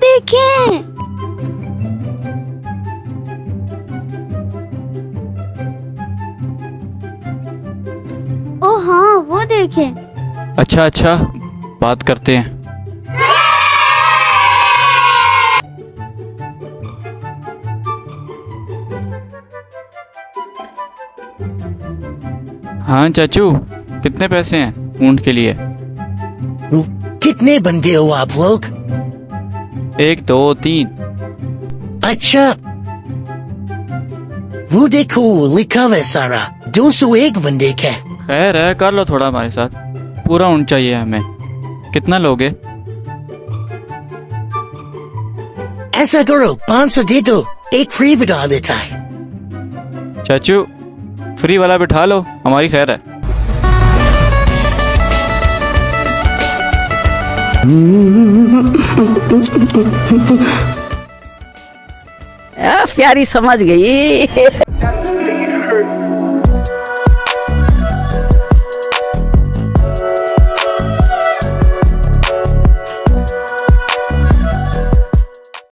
देखें। ओ हाँ, वो देखें। अच्छा अच्छा, बात करते हैं। हाँ चाचू, कितने पैसे हैं ऊँट के लिए? कितने बंदे हो आप लोग? 1 2 3। अच्छा, वो देखो लिखा हुआ है सारा 201 बंदे का। खैर है, कर लो थोड़ा हमारे साथ। पूरा ऊँट चाहिए हमें। कितना लोगे? ऐसा करो 500 दे दो, एक फ्री बिठा देता है। चाचू, फ्री वाला बिठा लो, हमारी खैर है। प्यारी समझ गई।